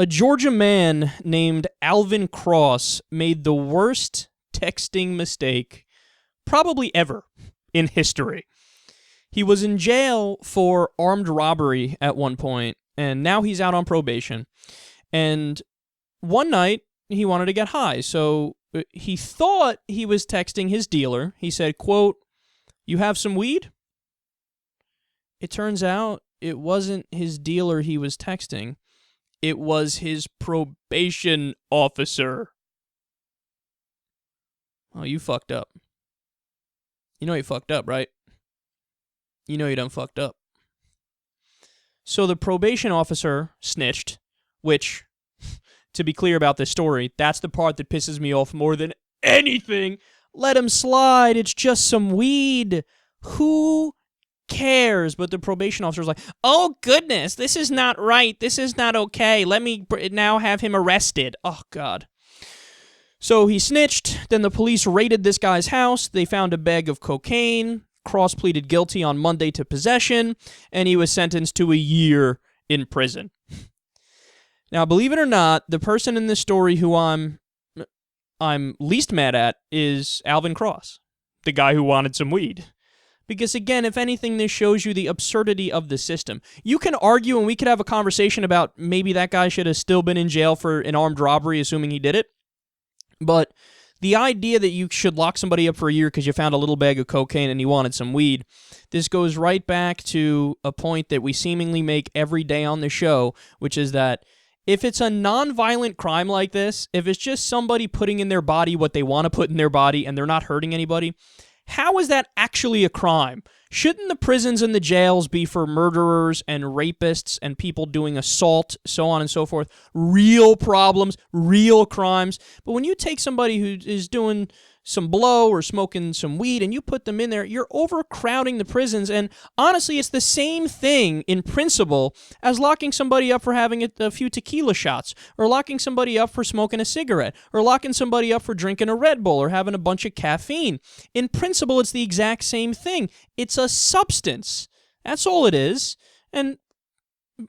A Georgia man named Alvin Cross made the worst texting mistake probably ever in history. He was in jail for armed robbery at one point, and now he's out on probation. And one night, he wanted to get high, so he thought he was texting his dealer. He said, quote, "You have some weed?" It turns out it wasn't his dealer he was texting. It was his probation officer. Oh, you fucked up. You know you fucked up, right? You know you done fucked up. So the probation officer snitched, which, to be clear about this story, that's the part that pisses me off more than anything. Let him slide. It's just some weed. Who cares? But the probation officer was like, "Oh, goodness, this is not right. This is not okay. Let me now have him arrested." Oh, God. So he snitched. Then the police raided this guy's house. They found a bag of cocaine. Cross pleaded guilty on Monday to possession, and he was sentenced to a year in prison. Now, believe it or not, the person in this story who I'm least mad at is Alvin Cross, the guy who wanted some weed. Because, again, if anything, this shows you the absurdity of the system. You can argue, and we could have a conversation about maybe that guy should have still been in jail for an armed robbery, assuming he did it. But the idea that you should lock somebody up for a year because you found a little bag of cocaine and you wanted some weed, this goes right back to a point that we seemingly make every day on the show, which is that if it's a non-violent crime like this, if it's just somebody putting in their body what they want to put in their body and they're not hurting anybody, how is that actually a crime? Shouldn't the prisons and the jails be for murderers and rapists and people doing assault, so on and so forth? Real problems, real crimes. But when you take somebody who is doing some blow or smoking some weed and you put them in there, you're overcrowding the prisons. And honestly, it's the same thing in principle as locking somebody up for having a few tequila shots, or locking somebody up for smoking a cigarette, or locking somebody up for drinking a Red Bull or having a bunch of caffeine. In principle, it's the exact same thing. It's a substance. That's all it is. And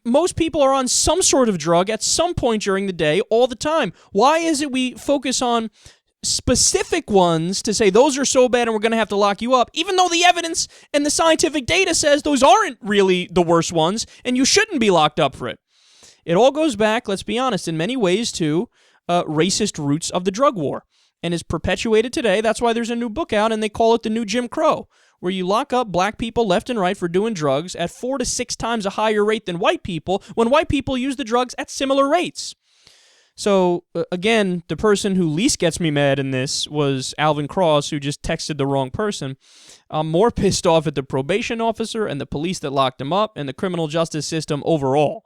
most people are on some sort of drug at some point during the day all the time. Why is it we focus on specific ones to say those are so bad and we're going to have to lock you up, even though the evidence and the scientific data says those aren't really the worst ones and you shouldn't be locked up for it? It all goes back, let's be honest, in many ways to racist roots of the drug war, and is perpetuated today. That's why there's a new book out and they call it the new Jim Crow, where you lock up black people left and right for doing drugs at 4 to 6 times a higher rate than white people, when white people use the drugs at similar rates. So, again, the person who least gets me mad in this was Alvin Cross, who just texted the wrong person. I'm more pissed off at the probation officer and the police that locked him up and the criminal justice system overall.